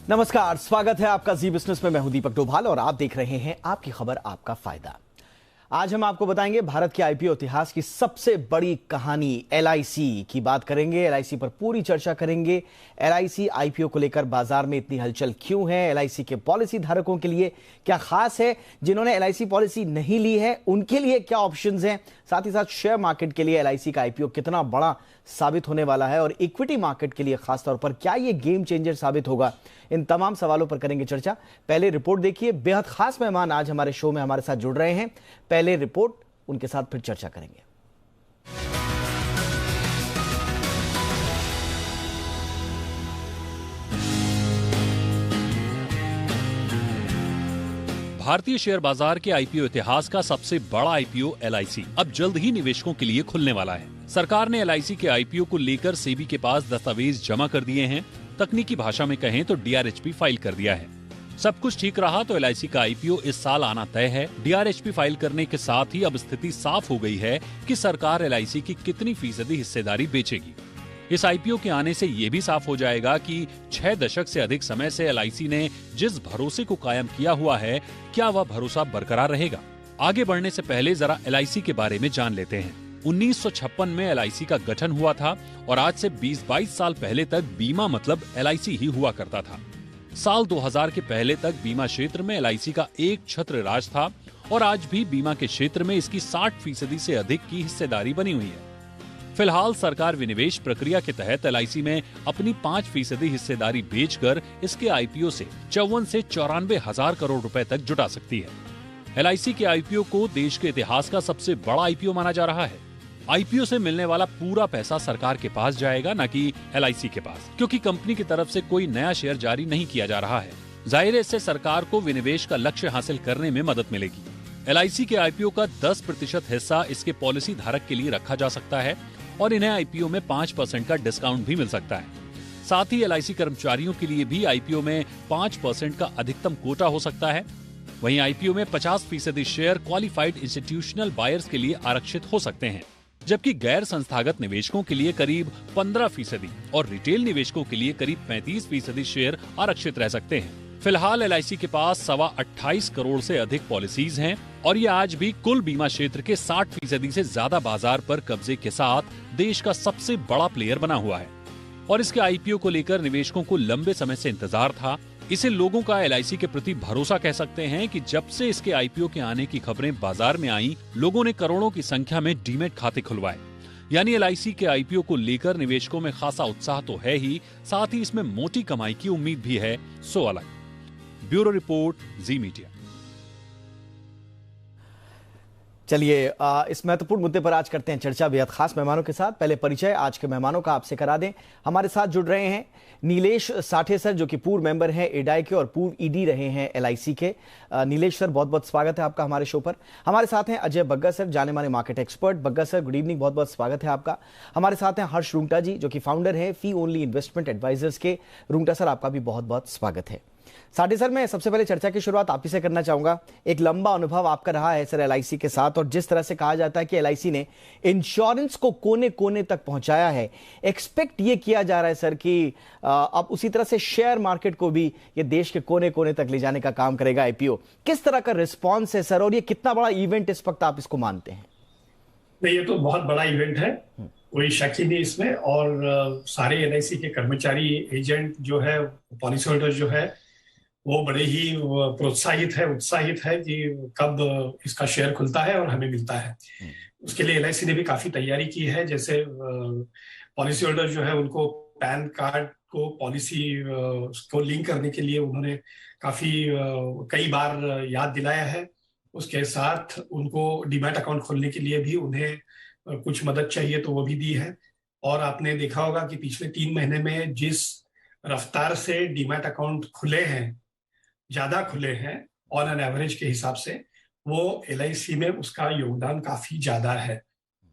नमस्कार, स्वागत है आपका जी बिजनेस में। मैं हूं दीपक डोभाल और आप देख रहे हैं आपकी खबर आपका फायदा। आज हम आपको बताएंगे भारत के आईपीओ इतिहास की सबसे बड़ी कहानी। एलआईसी की बात करेंगे, एलआईसी पर पूरी चर्चा करेंगे। एलआईसी आईपीओ को लेकर बाजार में इतनी हलचल क्यों है, एलआईसी के पॉलिसी धारकों के लिए क्या खास है, जिन्होंने एलआईसी पॉलिसी नहीं ली है उनके लिए क्या ऑप्शंस हैं, साथ ही साथ शेयर मार्केट के लिए एलआईसी का आईपीओ कितना बड़ा साबित होने वाला है और इक्विटी मार्केट के लिए खासतौर पर क्या यह गेम चेंजर साबित होगा। इन तमाम सवालों पर करेंगे चर्चा। पहले रिपोर्ट देखिए, बेहद खास मेहमान आज हमारे शो में हमारे साथ जुड़ रहे हैं। पहले रिपोर्ट, उनके साथ फिर चर्चा करेंगे। भारतीय शेयर बाजार के आईपीओ इतिहास का सबसे बड़ा आईपीओ एलआईसी अब जल्द ही निवेशकों के लिए खुलने वाला है। सरकार ने एलआईसी के आईपीओ को लेकर सेबी के पास दस्तावेज जमा कर दिए हैं। तकनीकी भाषा में कहें तो डीआरएचपी फाइल कर दिया है। सब कुछ ठीक रहा तो एलआईसी का आईपीओ इस साल आना तय है। डीआरएचपी फाइल करने के साथ ही अब स्थिति साफ हो गई है कि सरकार एलआईसी की कितनी फीसदी हिस्सेदारी बेचेगी। इस आईपीओ के आने से ये भी साफ हो जाएगा कि 6 दशक से अधिक समय से एलआईसी ने जिस भरोसे को कायम किया हुआ है, क्या वह भरोसा बरकरार रहेगा। आगे बढ़ने से पहले जरा एलआईसी के बारे में जान लेते हैं। 1956 में एलआईसी का गठन हुआ था और आज से 20-22 साल पहले तक बीमा मतलब एलआईसी ही हुआ करता था। साल 2000 के पहले तक बीमा क्षेत्र में एलआईसी का एक छत्र राज था और आज भी बीमा के क्षेत्र में इसकी 60% से अधिक की हिस्सेदारी बनी हुई है। फिलहाल सरकार विनिवेश प्रक्रिया के तहत एलआईसी में अपनी 5% हिस्सेदारी बेचकर इसके आईपीओ से 54 से 94 हजार करोड़ रुपए तक जुटा सकती है। एलआईसी के आईपीओ को देश के इतिहास का सबसे बड़ा आईपीओ माना जा रहा है। आईपीओ से मिलने वाला पूरा पैसा सरकार के पास जाएगा, न कि एलआईसी के पास, क्योंकि कंपनी की तरफ से कोई नया शेयर जारी नहीं किया जा रहा है। जाहिर है इससे सरकार को विनिवेश का लक्ष्य हासिल करने में मदद मिलेगी। एलआईसी के आईपीओ का 10% हिस्सा इसके पॉलिसी धारक के लिए रखा जा सकता है और इन्हें आईपीओ में 5% का डिस्काउंट भी मिल सकता है। साथ ही एलआईसी कर्मचारियों के लिए भी आईपीओ में 5% का अधिकतम कोटा हो सकता है। वहीं आईपीओ में 50% शेयर क्वालिफाइड इंस्टीट्यूशनल बायर्स के लिए आरक्षित हो सकते हैं, जबकि गैर संस्थागत निवेशकों के लिए करीब 15% और रिटेल निवेशकों के लिए करीब 35% शेयर आरक्षित रह सकते हैं। फिलहाल एलआईसी के पास 28 करोड़ से अधिक पॉलिसीज हैं और ये आज भी कुल बीमा क्षेत्र के 60% से ज्यादा बाजार पर कब्जे के साथ देश का सबसे बड़ा प्लेयर बना हुआ है। और इसके आईपीओ को लेकर निवेशकों को लंबे समय से इंतजार था। इसे लोगों का एलआईसी के प्रति भरोसा कह सकते हैं कि जब से इसके आईपीओ के आने की खबरें बाजार में आई, लोगों ने करोड़ों की संख्या में डीमैट खाते खुलवाए। यानी एलआईसी के आईपीओ को लेकर निवेशकों में खासा उत्साह तो है ही, साथ ही इसमें मोटी कमाई की उम्मीद भी है। सो अलग। ब्यूरो रिपोर्ट, जी मीडिया। चलिए इस महत्वपूर्ण मुद्दे पर आज करते हैं चर्चा बेहद खास मेहमानों के साथ। पहले परिचय आज के मेहमानों का आपसे करा दें। हमारे साथ जुड़ रहे हैं नीलेश साठे सर, जो कि पूर्व मेंबर हैं एडाई के और पूर्व ईडी रहे हैं एलआईसी के। नीलेश सर, बहुत बहुत स्वागत है आपका हमारे शो पर। हमारे साथ हैं अजय बग्गा सर, जाने माने market expert. Bagga sir, good evening, बहुत बहुत स्वागत है आपका। हमारे साथ हैं हर्ष रुंगटा जी, जो कि फाउंडर हैं फी ओनली इन्वेस्टमेंट एडवाइजर्स के। रुंगटा सर, आपका भी बहुत बहुत स्वागत है। साठे सर, मैं सबसे पहले चर्चा की शुरुआत आप ही से करना चाहूंगा। एक लंबा अनुभव आपका रहा है सर एलआईसी के साथ, और जिस तरह से कहा जाता है कि एलआईसी ने इंश्योरेंस को कोने कोने तक पहुंचाया है, एक्सपेक्ट ये किया जा रहा है सर कि अब उसी तरह से शेयर मार्केट को भी ये देश के कोने कोने तक ले जाने का काम करेगा आईपीओ। किस तरह का रिस्पॉन्स है सर, और ये कितना बड़ा इवेंट इस वक्त आप इसको मानते हैं? ये तो बहुत बड़ा इवेंट है, कोई शक ही नहीं इसमें। और सारे एलआईसी के कर्मचारी, एजेंट जो है, पॉलिसी होल्डर जो है, वो बड़े ही प्रोत्साहित है, उत्साहित है कि कब इसका शेयर खुलता है और हमें मिलता है। उसके लिए एलआईसी ने भी काफी तैयारी की है। जैसे पॉलिसी होल्डर जो है, उनको पैन कार्ड को पॉलिसी को लिंक करने के लिए उन्होंने काफी कई बार याद दिलाया है। उसके साथ उनको डीमैट अकाउंट खोलने के लिए भी उन्हें कुछ मदद चाहिए तो वो भी दी है। और आपने देखा होगा कि पिछले 3 महीने में जिस रफ्तार से डीमैट अकाउंट खुले हैं, ज्यादा खुले हैं ऑन एन एवरेज के हिसाब से, वो एलआईसी में उसका योगदान काफी ज्यादा है।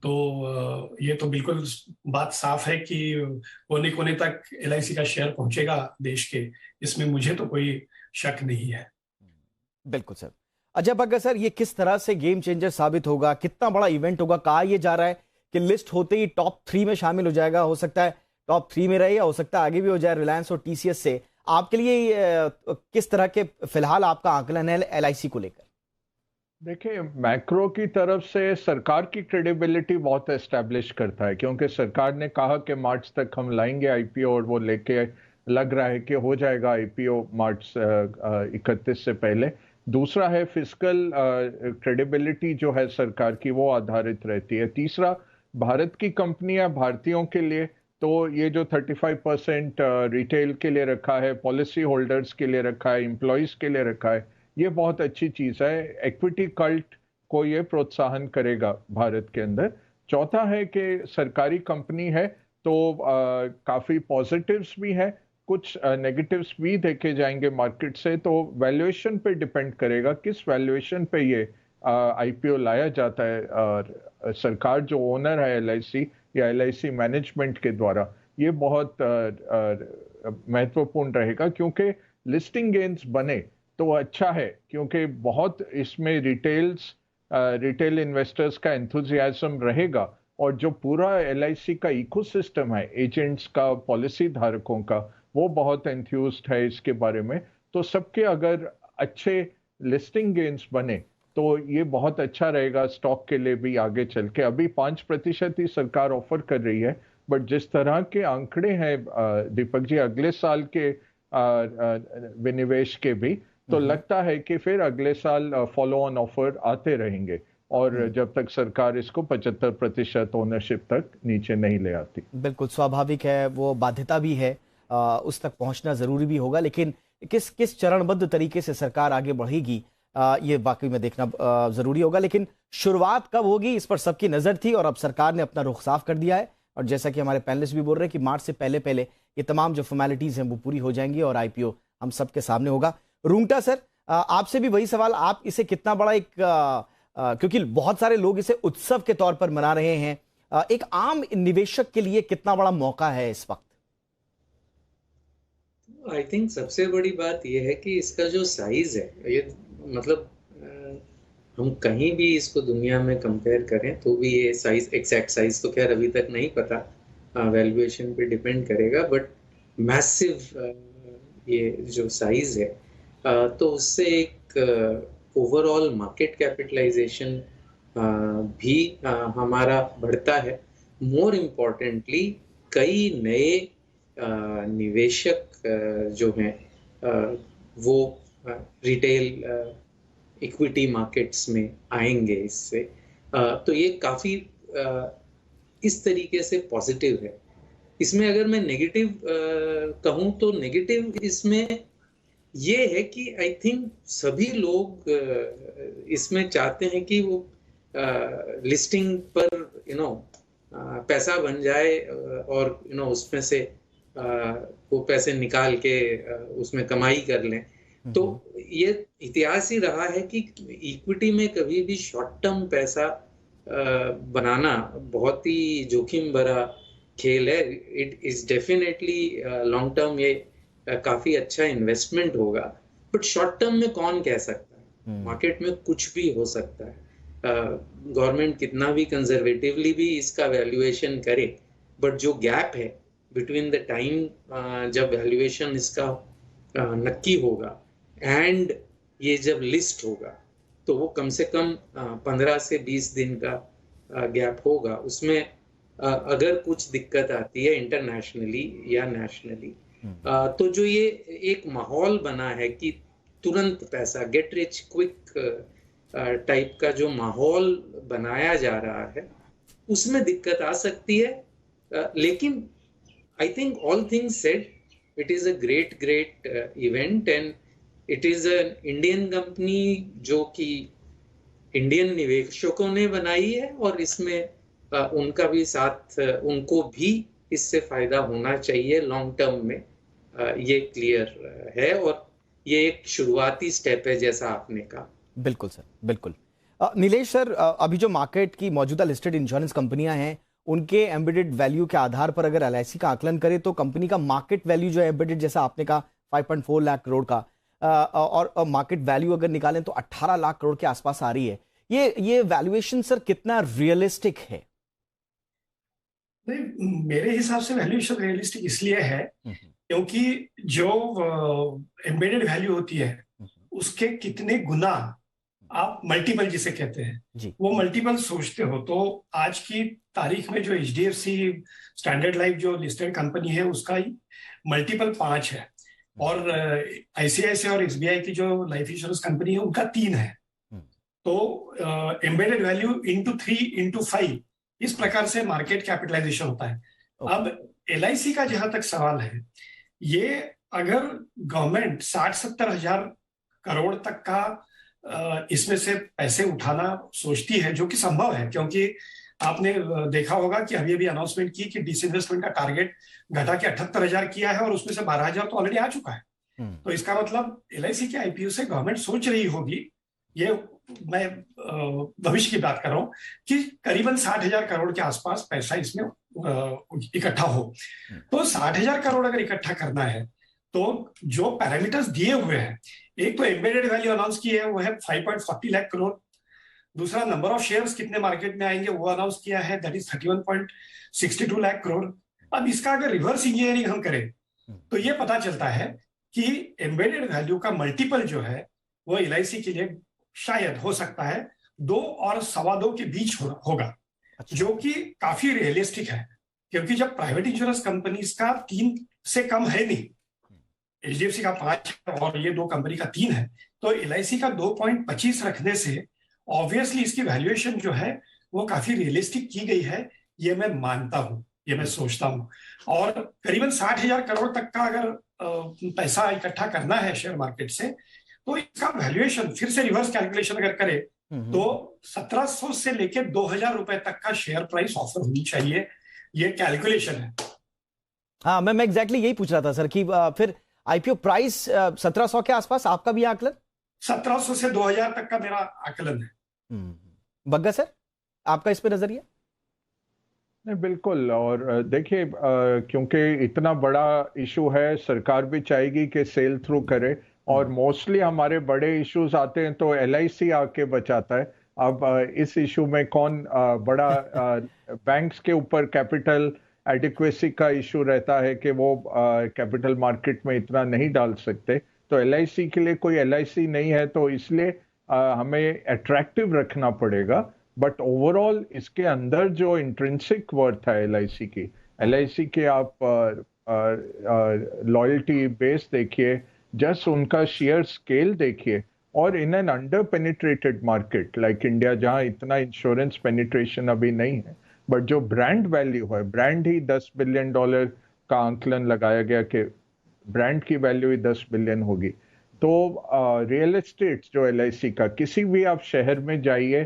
तो ये तो बिल्कुल बात साफ है कि कोने कोने तक एलआईसी का शेयर पहुंचेगा देश के, इसमें मुझे तो कोई शक नहीं है। बिल्कुल सर। अजय बग्गा सर, ये किस तरह से गेम चेंजर साबित होगा, कितना बड़ा इवेंट होगा? कहा यह जा रहा है कि लिस्ट होते ही टॉप 3 में शामिल हो जाएगा। हो सकता है टॉप 3 में रहे, या हो सकता है आगे भी हो जाए रिलायंस और टीसीएस से आपके लिए किस तरह के फिलहाल आपका आकलन है एलआईसी को लेकर? देखिए, मैक्रो की तरफ से सरकार की क्रेडिबिलिटी बहुत एस्टेब्लिश करता है, क्योंकि सरकार ने कहा कि मार्च तक हम लाएंगे आईपीओ, और वो लेके लग रहा है कि हो जाएगा आईपीओ मार्च 31 से पहले। दूसरा है फिस्कल क्रेडिबिलिटी जो है सरकार की, वो आधारित रहती है। तीसरा, भारत की कंपनियां भारतीयों के लिए, तो ये जो 35% रिटेल के लिए रखा है, पॉलिसी होल्डर्स के लिए रखा है, एम्प्लॉयज के लिए रखा है, ये बहुत अच्छी चीज है। इक्विटी कल्ट को ये प्रोत्साहन करेगा भारत के अंदर। चौथा है कि सरकारी कंपनी है, तो काफी पॉजिटिव्स भी है, कुछ नेगेटिव्स भी देखे जाएंगे मार्केट से। तो वैल्यूएशन पे डिपेंड करेगा किस वैल्यूएशन पे ये आईपीओ लाया जाता है। और सरकार जो ओनर है एलआईसी या एलआईसी मैनेजमेंट के द्वारा, ये बहुत महत्वपूर्ण रहेगा, क्योंकि लिस्टिंग गेन्स बने तो अच्छा है, क्योंकि बहुत इसमें रिटेल इन्वेस्टर्स का एंथुजियाज्म रहेगा। और जो पूरा एलआईसी का इकोसिस्टम है, एजेंट्स का, पॉलिसी धारकों का, वो बहुत एंथ्यूज्ड है इसके बारे में। तो सबके अगर अच्छे लिस्टिंग गेन्स बने तो ये बहुत अच्छा रहेगा स्टॉक के लिए भी आगे चल के। अभी 5% ही सरकार ऑफर कर रही है, बट जिस तरह के आंकड़े हैं दीपक जी अगले साल के विनिवेश के भी, तो लगता है कि फिर अगले साल फॉलो ऑन ऑफर आते रहेंगे, और जब तक सरकार इसको 75% ओनरशिप तक नीचे नहीं ले आती। बिल्कुल स्वाभाविक है, वो बाध्यता भी है, उस तक पहुंचना जरूरी भी होगा, लेकिन किस चरणबद्ध तरीके से सरकार आगे बढ़ेगी ये वाकई में देखना जरूरी होगा। लेकिन शुरुआत कब होगी इस पर सबकी नजर थी, और अब सरकार ने अपना रुख साफ कर दिया है। और जैसा कि हमारे पैनलिस्ट भी बोल रहे हैं कि मार्च से पहले पहले ये तमाम जो फॉर्मेलिटीज हैं वो पूरी हो जाएंगी और आईपीओ हम सबके सामने होगा। रूंगटा सर, आपसे भी वही सवाल, आप इसे कितना बड़ा एक क्योंकि बहुत सारे लोग इसे उत्सव के तौर पर मना रहे हैं, एक आम निवेशक के लिए कितना बड़ा मौका है इस वक्त? आई थिंक सबसे बड़ी बात यह है कि इसका जो साइज है, ये मतलब हम कहीं भी इसको दुनिया में कंपेयर करें तो भी ये साइज, एग्जैक्ट साइज तो खैर अभी तक नहीं पता, वैल्यूएशन पे डिपेंड करेगा, बट मैसिव ये जो साइज है, तो उससे एक ओवरऑल मार्केट कैपिटलाइजेशन भी हमारा बढ़ता है। मोर इम्पोर्टेंटली कई नए निवेशक जो हैं वो रिटेल इक्विटी मार्केट्स में आएंगे इससे, तो ये काफ़ी इस तरीके से पॉजिटिव है। इसमें अगर मैं नेगेटिव कहूँ तो नेगेटिव इसमें ये है कि आई थिंक सभी लोग इसमें चाहते हैं कि वो लिस्टिंग पर पैसा बन जाए, और उसमें से वो पैसे निकाल के उसमें कमाई कर लें। तो ये इतिहास ही रहा है कि इक्विटी में कभी भी शॉर्ट टर्म पैसा बनाना बहुत ही जोखिम भरा खेल है। It is definitely long term ये काफी अच्छा इन्वेस्टमेंट होगा, बट शॉर्ट टर्म में कौन कह सकता है, मार्केट में कुछ भी हो सकता है। गवर्नमेंट कितना भी कंजर्वेटिवली भी इसका वैल्यूएशन करे, बट जो गैप है बिटवीन द टाइम जब वैल्यूएशन इसका नक्की होगा एंड ये जब लिस्ट होगा, तो वो कम से कम 15 से 20 दिन का गैप होगा। उसमें अगर कुछ दिक्कत आती है इंटरनेशनली या नेशनली, तो जो ये एक माहौल बना है कि तुरंत पैसा, गेट रिच क्विक टाइप का जो माहौल बनाया जा रहा है, उसमें दिक्कत आ सकती है। लेकिन I think all things said, it is a great event, and it is a Indian company जो कि इंडियन निवेशकों ने बनाई है, और इसमें उनका भी साथ, उनको भी इससे फायदा होना चाहिए लॉन्ग टर्म में, ये क्लियर है। और ये एक शुरुआती स्टेप है जैसा आपने कहा। बिल्कुल सर, बिल्कुल। नीलेश सर, अभी जो मार्केट की मौजूदा लिस्टेड इंश्योरेंस कंपनियां हैं, उनके एम्बेडेड वैल्यू के आधार पर अगर एलआईसी का आकलन करें तो कंपनी का मार्केट वैल्यू जो है एम्बेडेड, जैसा आपने कहा 5.4 लाख करोड़ का, और मार्केट वैल्यू अगर निकालें तो 18 लाख करोड़ के आसपास आ रही है। ये वैल्यूएशन सर कितना रियलिस्टिक है? नहीं, मेरे हिसाब से वैल्यूएशन रियलिस्टिक इसलिए है क्योंकि जो एम्बेडेड वैल्यू होती है उसके कितने गुना आप मल्टीपल जिसे कहते हैं जी। वो मल्टीपल सोचते हो, तो आज की तारीख में जो HDFC स्टैंडर्ड लाइफ जो लिस्टेड कंपनी है उसका मल्टीपल 5 है, और ICICI और SBI की जो लाइफ इंश्योरेंस कंपनी है उनका 3 है। तो एम्बेडेड वैल्यू इंटू 3 इंटू 5 इस प्रकार से मार्केट कैपिटलाइजेशन होता है। अब LIC का जहां तक सवाल है, ये अगर गवर्नमेंट 60-70 हजार करोड़ तक का इसमें से पैसे उठाना सोचती है, जो कि संभव है, क्योंकि आपने देखा होगा कि अभी अभी अनाउंसमेंट की कि डिसइन्वेस्टमेंट का टारगेट घटा के 78 हजार किया है, और उसमें से 12 हजार तो ऑलरेडी आ चुका है। तो इसका मतलब LIC के IPO से गवर्नमेंट सोच रही होगी, ये मैं भविष्य की बात कर रहा हूं, कि करीबन 60 हजार करोड़ के आसपास पैसा इसमें इकट्ठा हो। तो 60 हजार करोड़ अगर इकट्ठा करना है तो जो पैरामीटर्स दिए हुए हैं, एक तो एम्बेडेड वैल्यू अनाउंस की है वो है 5.40 लाख करोड़, दूसरा नंबर ऑफ शेयर्स कितने मार्केट में आएंगे वो अनाउंस किया है, दैट इज 31.62 लाख करोड़। अब इसका अगर रिवर्स इंजीनियरिंग हम करें तो ये पता चलता है कि एम्बेडेड वैल्यू का मल्टीपल जो है वो LIC के लिए शायद हो सकता है 2 और 2.25 के बीच होगा, जो कि काफी रियलिस्टिक है, क्योंकि जब प्राइवेट इंश्योरेंस कंपनीज का 3 से कम है नहीं, HDFC का 5 और ये 2 कंपनी का 3 है, तो LIC का 2.25 रखने से ऑब्वियसली इसकी वैल्यूएशन जो है वो काफी रियलिस्टिक की गई है, ये मैं मानता हूं, ये मैं सोचता हूं। और करीबन 60 हजार करोड़ तक का अगर पैसा इकट्ठा करना है शेयर मार्केट से, तो इसका वैल्यूएशन फिर से रिवर्स कैलकुलेशन अगर करें तो 1700 से लेकर 2000 रुपए तक का शेयर प्राइस ऑफर होनी चाहिए, ये कैलकुलेशन है। हाँ, मैं एग्जैक्टली यही पूछ रहा था सर कि फिर IPO प्राइस 1700 के आसपास, आपका भी आकलन? 1700 से 2000 तक का मेरा आकलन है। बग्गा सर, आपका इस पे नजरिया? नहीं, बिल्कुल। और देखिए, क्योंकि इतना बड़ा इशू है, सरकार भी चाहेगी कि सेल थ्रू करे, और मोस्टली हमारे बड़े इश्यूज आते हैं तो LIC आके बचाता है। अब इस इशू में कौन बड़ा बैंक्स के ऊपर कैपिटल एडिक्वेसी का इशू रहता है कि वो कैपिटल मार्केट में इतना नहीं डाल सकते, तो LIC के लिए कोई LIC नहीं है, तो इसलिए हमें अट्रैक्टिव रखना पड़ेगा। बट ओवरऑल इसके अंदर जो इंट्रिंसिक वर्थ है LIC के आप लॉयल्टी बेस देखिए, जस्ट उनका शेयर स्केल देखिए, और in an under penetrated market like India, जहां इतना इंश्योरेंस पेनिट्रेशन अभी नहीं है, बट जो ब्रांड वैल्यू है, ब्रांड ही $10 बिलियन का आंकलन लगाया गया कि ब्रांड की वैल्यू ही 10 बिलियन होगी। तो रियल एस्टेट जो LIC का, किसी भी आप शहर में जाइए,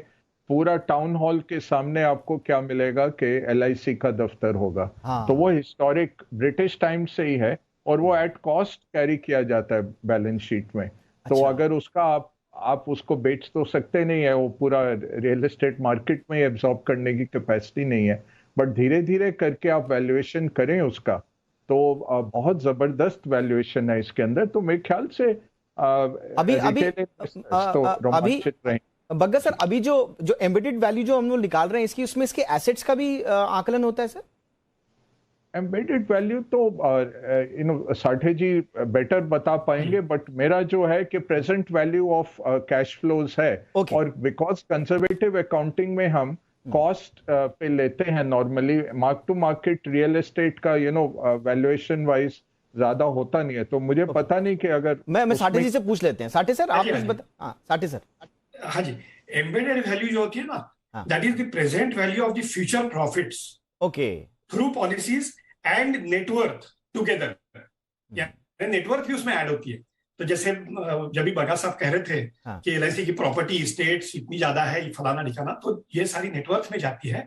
पूरा टाउन हॉल के सामने आपको क्या मिलेगा कि LIC का दफ्तर होगा। तो वो हिस्टोरिक ब्रिटिश टाइम से ही है, और वो एट कॉस्ट कैरी किया जाता है बैलेंस शीट में। तो अगर उसका आप उसको बेच तो सकते नहीं है, वो पूरा रियल एस्टेट मार्केट में एब्जॉर्ब करने की कैपेसिटी नहीं है, बट धीरे धीरे करके आप वैल्यूएशन करें उसका, तो बहुत जबरदस्त वैल्यूएशन है इसके अंदर। तो मेरे ख्याल से अभी बग्गा सर, अभी जो एम्बेडेड वैल्यू जो हम लोग निकाल रहे हैं इसकी, उसमें इसके एसेट्स का भी आकलन होता है सर? एम्बेडेड वैल्यू तो साठे जी बेटर बता पाएंगे, बट मेरा जो है कि present value of cash flows है, और बिकॉज कंजर्वेटिव अकाउंटिंग में हम कॉस्ट पे लेते हैं normally, mark to market real estate का वैल्यूएशन वाइज ज्यादा होता नहीं है, तो मुझे पता नहीं कि अगर मैं साठे जी से पूछ लेते हैं। साठे सर, आप कुछ बता। साठे सर, हाँ जी, एम्बेडेड वैल्यू जो होती है ना, that is the present value of the future profits through policies and net worth together, या नेटवर्थ भी उसमें ऐड होती है। तो जैसे जब भी बगा साहब कह रहे थे कि LIC की प्रॉपर्टी स्टेट्स इतनी ज्यादा है, फलाना ठिकाना, तो ये सारी नेटवर्थ में जाती है।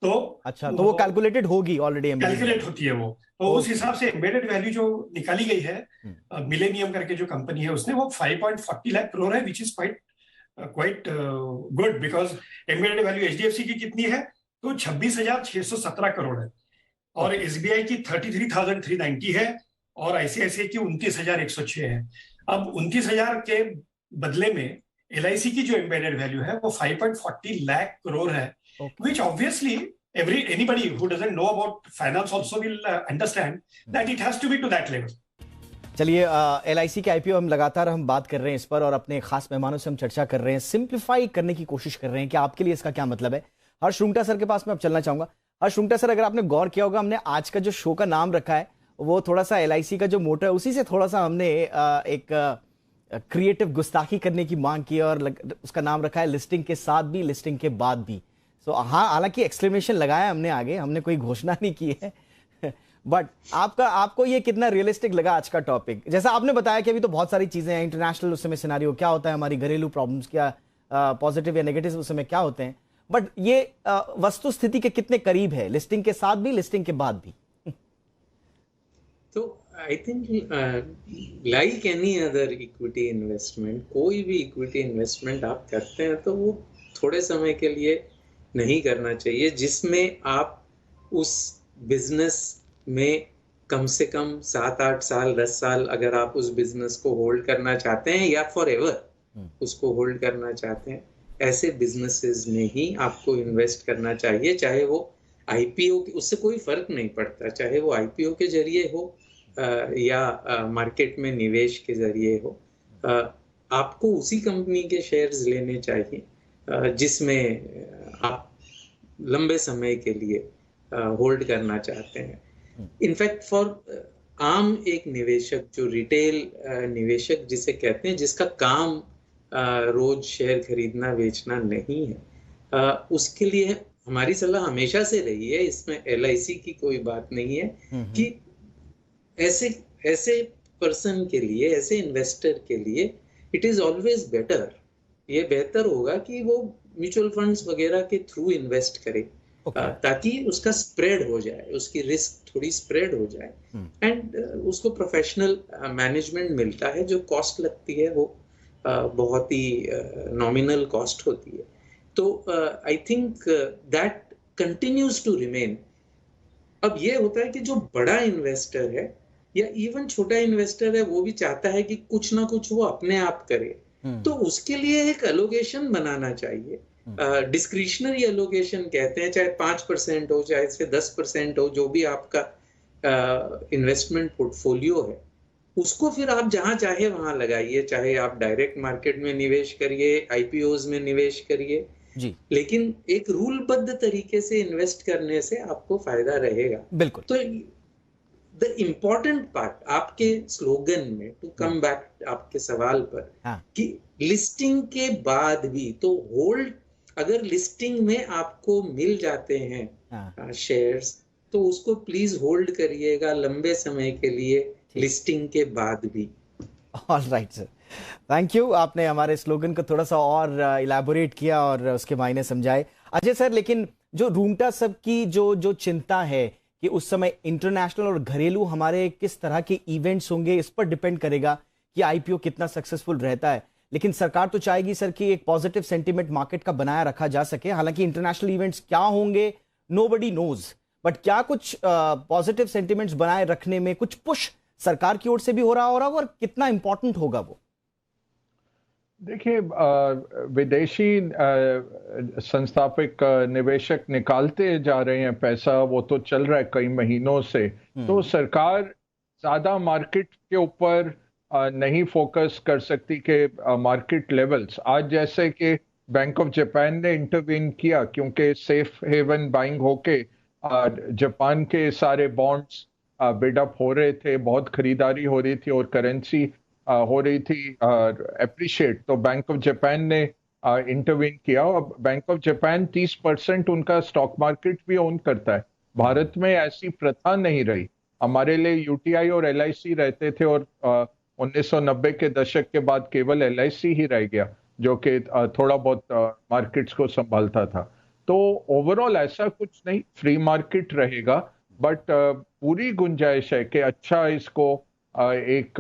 तो अच्छा, तो वो कैलकुलेटेड होगी, ऑलरेडी कैलकुलेट होती है वो। तो उस हिसाब से एम्बेडेड वैल्यू जो निकाली गई है, मिलेनियम करके जो कंपनी है उसने, वो 5.40 लाख करोड़ है, which is quite good, because embedded value HDFC की कितनी है, तो 26,617 करोड़ है, और SBI की 33,390 है, और ICICI की 29,106 है। अब 29,000 के बदले में LIC की जो एम्बेडेड वैल्यू है वो 5.40 लाख करोड़ है, which obviously anybody who doesn't know about finance also will understand that it has to be to that level. चलिए, LIC के IPO हम लगातार बात कर रहे हैं इस पर, और अपने खास मेहमानों से हम चर्चा कर रहे हैं, सिंप्लीफाई करने की कोशिश कर रहे हैं कि आपके लिए इसका क्या मतलब है। हर्ष रुंगटा सर के पास मैं अब चलना चाहूंगा। हर्ष रुंगटा सर, अगर आपने गौर किया होगा, हमने आज का जो शो का नाम रखा है वो थोड़ा सा LIC का जो मोटो है उसी से थोड़ा सा हमने एक क्रिएटिव गुस्ताखी करने की मांग की, और उसका नाम रखा है लिस्टिंग के साथ भी लिस्टिंग के बाद भी। सो हाँ, हालांकि एक्सक्लेमेशन लगाया हमने आगे, हमने कोई घोषणा नहीं की है बट आपको ये कितना रियलिस्टिक लगा आज का टॉपिक? जैसा आपने बताया कि अभी तो बहुत सारी चीजें हैं, इंटरनेशनल उस समय सिनेरियो क्या होता है, हमारी घरेलू प्रॉब्लम्स क्या पॉजिटिव या नेगेटिव उस समय क्या होते हैं, बट ये वस्तु स्थिति के कितने करीब है, लिस्टिंग के साथ भी लिस्टिंग के बाद भी? तो I think like any other equity investment, कोई भी इक्विटी इन्वेस्टमेंट आप करते हैं तो वो थोड़े समय के लिए नहीं करना चाहिए, जिसमें आप उस बिजनेस में कम से कम 7-8 साल 10 साल अगर आप उस बिजनेस को होल्ड करना चाहते हैं या फॉर एवर उसको होल्ड करना चाहते हैं, ऐसे बिजनेसेस में ही आपको इन्वेस्ट करना चाहिए। चाहे वो IPO, उससे कोई फर्क नहीं पड़ता, चाहे वो IPO के जरिए हो या मार्केट में निवेश के जरिए हो, आपको उसी कंपनी के शेयर्स लेने चाहिए जिसमें आप लंबे समय के लिए होल्ड करना चाहते हैं। इनफैक्ट फॉर आम एक निवेशक, जो रिटेल निवेशक जिसे कहते हैं, जिसका काम रोज शेयर खरीदना बेचना नहीं है, उसके लिए हमारी सलाह हमेशा से रही है, इसमें LIC की कोई बात नहीं है, कि ऐसे पर्सन के लिए, ऐसे इन्वेस्टर के लिए इट इज ऑलवेज बेटर, ये बेहतर होगा कि वो म्यूचुअल फंड्स वगैरह के थ्रू इन्वेस्ट करे, ताकि उसका स्प्रेड हो जाए, उसकी रिस्क थोड़ी स्प्रेड हो जाए, एंड उसको प्रोफेशनल मैनेजमेंट मिलता है। जो कॉस्ट लगती है वो बहुत ही नॉमिनल कॉस्ट होती है। तो I think that continues to remain. अब ये होता है कि जो बड़ा इन्वेस्टर है या इवन छोटा इन्वेस्टर है, वो भी चाहता है कि कुछ ना कुछ वो अपने आप करे, तो उसके लिए एक एलोकेशन बनाना चाहिए। डिस्क्रिशनरी एलोकेशन कहते हैं, चाहे 5% हो, चाहे से 10% हो, जो भी आपका इन्वेस्टमेंट पोर्टफोलियो है, उसको फिर आप जहां चाहे वहां लगाइए, चाहे आप डायरेक्ट मार्केट में निवेश करिए, IPOs में निवेश करिए जी, लेकिन एक रूलबद्ध तरीके से इन्वेस्ट करने से आपको फायदा रहेगा। बिल्कुल। तो द इम्पोर्टेंट पार्ट आपके स्लोगन में, टू कम बैक आपके सवाल पर, कि लिस्टिंग के बाद भी तो होल्ड, अगर लिस्टिंग में आपको मिल जाते हैं शेयर्स, तो उसको प्लीज होल्ड करिएगा लंबे समय के लिए, लिस्टिंग के बाद भी। All right sir, thank you. आपने हमारे स्लोगन को थोड़ा सा और इलैबोरेट किया और उसके मायने समझाए। अजय सर, लेकिन जो रूंगटा सब की जो चिंता है कि उस समय इंटरनेशनल और घरेलू हमारे किस तरह के इवेंट्स होंगे, इस पर डिपेंड करेगा कि IPO कितना सक्सेसफुल रहता है। लेकिन सरकार तो चाहेगी सर कि एक पॉजिटिव सेंटीमेंट मार्केट का बनाया रखा जा सके। हालांकि इंटरनेशनल इवेंट्स क्या होंगे नोबडी नोज, बट क्या कुछ पॉजिटिव सेंटीमेंट्स बनाए रखने में कुछ पुश सरकार की ओर से भी हो रहा होगा, और कितना इंपॉर्टेंट होगा वो? देखिए, विदेशी संस्थापक निवेशक निकालते जा रहे हैं पैसा, वो तो चल रहा है कई महीनों से। तो सरकार ज्यादा मार्केट के ऊपर नहीं फोकस कर सकती कि मार्केट लेवल्स, आज जैसे कि बैंक ऑफ जापान ने इंटरवीन किया, क्योंकि सेफ हेवन बाइंग होके जापान के सारे बॉन्ड्स बिडअप हो रहे थे, बहुत खरीदारी हो रही थी और करेंसी हो रही थी एप्रिशिएट, तो बैंक ऑफ जापान ने इंटरवीन किया। और बैंक ऑफ जापान 30% उनका स्टॉक मार्केट भी ओन करता है। भारत में ऐसी प्रथा नहीं रही, हमारे लिए UTI और LIC रहते थे, और 1990 के दशक के बाद केवल LIC ही रह गया जो कि थोड़ा बहुत मार्केट्स को संभालता था। तो ओवरऑल ऐसा कुछ नहीं, फ्री मार्केट रहेगा, बट पूरी गुंजाइश है कि अच्छा इसको एक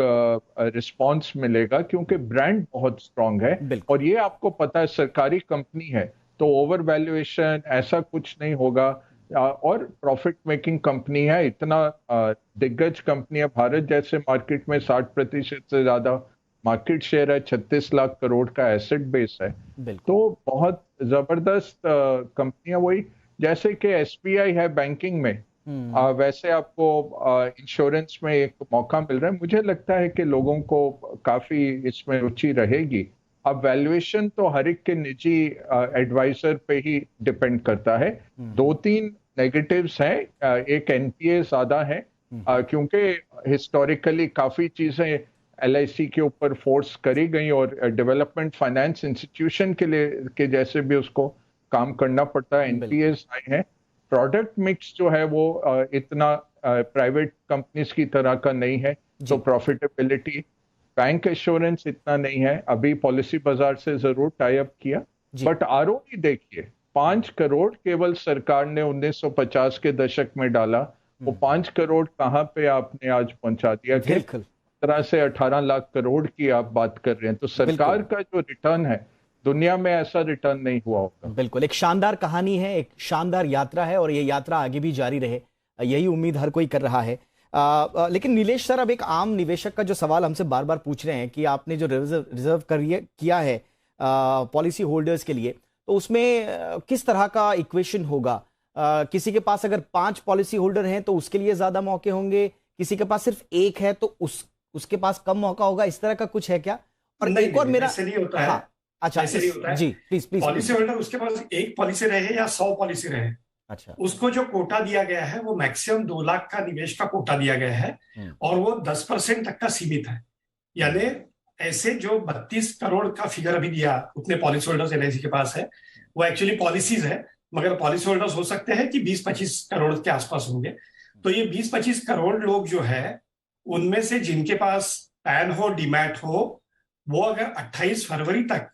रिस्पांस मिलेगा, क्योंकि ब्रांड बहुत स्ट्रांग है। और ये आपको पता है, सरकारी कंपनी है, तो ओवर वैल्यूएशन ऐसा कुछ नहीं होगा, और प्रॉफिट मेकिंग कंपनी है, इतना दिग्गज कंपनी है। भारत जैसे मार्केट में 60% से ज्यादा मार्केट शेयर है, 36 लाख करोड़ का एसेट बेस है, तो बहुत जबरदस्त कंपनियां। वही जैसे कि एसबीआई है बैंकिंग में, वैसे आपको इंश्योरेंस में एक मौका मिल रहा है। मुझे लगता है कि लोगों को काफी इसमें रुचि रहेगी। अब वैल्यूएशन तो हर एक के निजी एडवाइजर पे ही डिपेंड करता है। 2-3 नेगेटिव्स हैं। एक एनपीए ज्यादा है, क्योंकि हिस्टोरिकली काफी चीजें एलआईसी के ऊपर फोर्स करी गई और डेवलपमेंट फाइनेंस इंस्टीट्यूशन के लिए के जैसे भी उसको काम करना पड़ता है। एनपीएस आए हैं। प्रोडक्ट मिक्स जो है वो इतना प्राइवेट कंपनीज की तरह का नहीं है, तो प्रॉफिटेबिलिटी, बैंक एश्योरेंस इतना नहीं है। अभी पॉलिसी बाजार से जरूर टाई अप किया, बट आरओई देखिए 5 करोड़ केवल सरकार ने 1950 के दशक में डाला। वो 5 करोड़ कहाँ पे आपने आज पहुंचा दिया कि तरह से 18 लाख करोड़ की आप बात कर रहे हैं। तो सरकार का जो रिटर्न है, दुनिया में ऐसा रिटर्न नहीं हुआ होगा। बिल्कुल, एक शानदार कहानी है, एक शानदार यात्रा है और ये यात्रा आगे भी जारी रहे, यही उम्मीद हर कोई कर रहा है। लेकिन नीलेश सर, अब एक आम निवेशक का जो सवाल हमसे बार बार पूछ रहे हैं कि आपने जो रिजर्व किया है पॉलिसी होल्डर्स के लिए, तो उसमें किस तरह का इक्वेशन होगा? किसी के पास अगर 5 पॉलिसी होल्डर हैं तो उसके लिए ज्यादा मौके होंगे, किसी के पास सिर्फ 1 है तो उसके पास कम मौका होगा, इस तरह का कुछ है क्या? और नहीं, एक और मेरा ऐसे नहीं होता है। अच्छा, ऐसे नहीं होता है। जी प्लीज पॉलिसी होल्डर उसके पास 1 पॉलिसी रहे या 100 पॉलिसी रहे, अच्छा, उसको जो कोटा दिया गया है वो मैक्सिमम 2 लाख का निवेश का कोटा दिया गया है और वो 10% तक का सीमित है। यानी ऐसे जो 32 करोड़ का फिगर अभी दिया, उतने पॉलिसी होल्डर्स एलआईसी के पास है, वो एक्चुअली पॉलिसीज है, मगर पॉलिसी होल्डर्स हो सकते हैं कि 20-25 करोड़ के आसपास होंगे। तो ये 20-25 करोड़ लोग जो है, उनमें से जिनके पास पैन हो, डीमैट हो, वो अगर 28 फरवरी तक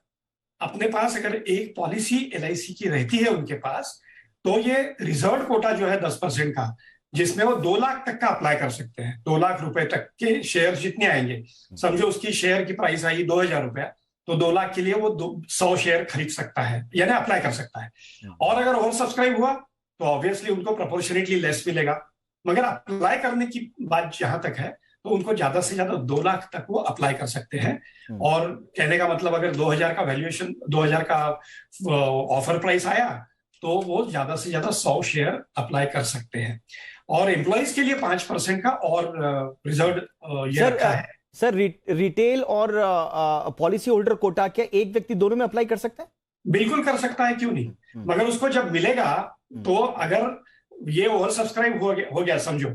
अपने पास अगर एक पॉलिसी एलआईसी की रहती है उनके पास, तो ये रिजर्व कोटा जो है 10% का, जिसमें वो 2 लाख तक का अप्लाई कर सकते हैं। 2 लाख रुपए तक के शेयर जितने आएंगे, समझो उसकी शेयर की प्राइस आई 2000 रुपया, तो 2 लाख के लिए वो 100 शेयर खरीद सकता है, यानी अप्लाई कर सकता है। और अगर ओवर सब्सक्राइब हुआ तो ऑब्वियसली उनको प्रोपोर्शनेटली लेस मिलेगा, मगर अप्लाई करने की बात जहां तक है तो उनको ज्यादा से ज्यादा 2 लाख तक वो अप्लाई कर सकते हैं। और कहने का मतलब, अगर 2000 का वैल्यूएशन, 2000 का ऑफर प्राइस आया तो वो ज्यादा से ज्यादा 100 शेयर अप्लाई कर सकते हैं। और एम्प्लॉइज के लिए 5% का और रिजर्व ये रखा है। सर, रिटेल और पॉलिसी होल्डर कोटा क्या एक व्यक्ति दोनों में अप्लाई कर सकता है? बिल्कुल कर सकता है, क्यों नहीं। मगर उसको जब मिलेगा तो अगर ये ओवर सब्सक्राइब हो गया समझो,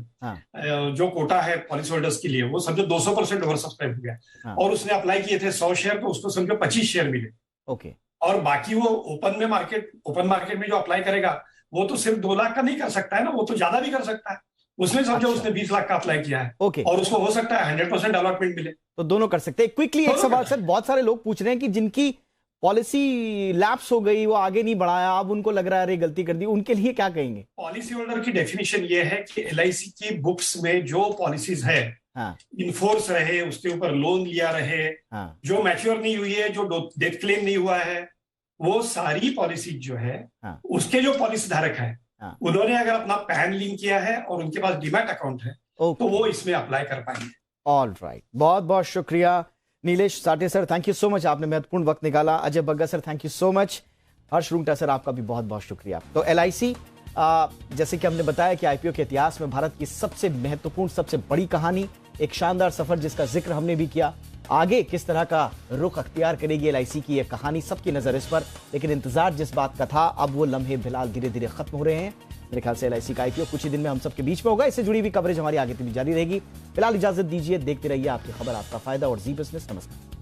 जो कोटा है पॉलिसी होल्डर्स के लिए, वो समझो 200% ओवर सब्सक्राइब हो गया, और उसने अप्लाई किए थे 100 शेयर, तो उसको समझो 25 शेयर मिले। ओके। और बाकी वो ओपन मार्केट में जो अप्लाई करेगा, वो तो सिर्फ 2 लाख का नहीं कर सकता है ना, वो तो ज्यादा भी कर सकता है। उसने समझो उसने 20 लाख का अप्लाई किया है, और उसको हो सकता है 100% अलॉटमेंट मिले। तो दोनों कर सकते हैं। क्विकली एक सवाल सर, बहुत सारे लोग पूछ रहे हैं कि जिनकी पॉलिसी लैप्स हो गई, वो आगे नहीं बढ़ाया, अब उनको लग रहा है अरे गलती कर दी, उनके लिए क्या कहेंगे? पॉलिसी होल्डर की डेफिनेशन ये है कि एलआईसी की बुक्स में जो पॉलिसीज है, इनफोर्स रहे, उसके ऊपर लोन लिया रहे, जो मैच्योर नहीं हुई है, जो डेथ क्लेम नहीं हुआ है, वो सारी पॉलिसी जो है, उसके जो पॉलिसी धारक है, उन्होंने अगर अपना पैन लिंक किया है और उनके पास डीमैट अकाउंट है, तो वो इसमें अप्लाई कर पाएंगे। ऑल राइट, बहुत बहुत शुक्रिया Nilesh Sathe sir, thank you so much, आपने महत्वपूर्ण वक्त निकाला। Ajay Bagga sir, thank you so much. Harsh Rungta sir, आपका भी बहुत बहुत शुक्रिया। तो एलआईसी, जैसे कि हमने बताया कि आईपीओ के इतिहास में भारत की सबसे महत्वपूर्ण, सबसे बड़ी कहानी, एक शानदार सफर जिसका जिक्र हमने भी किया। आगे किस तरह का रुख अख्तियार करेगी एलआईसी की यह कहानी, सबकी नजर इस पर, लेकिन इंतजार जिस बात का था, अब वो लम्हे फिलहाल धीरे धीरे खत्म हो रहे हैं। मेरे ख्याल से एलआईसी का आईपीओ कुछ ही दिन में हम सबके बीच में होगा। इससे जुड़ी हुई कवरेज हमारी आगे भी जारी रहेगी। फिलहाल इजाजत दीजिए, देखते रहिए आपकी खबर, आपका फायदा और जी बिजनेस। नमस्कार।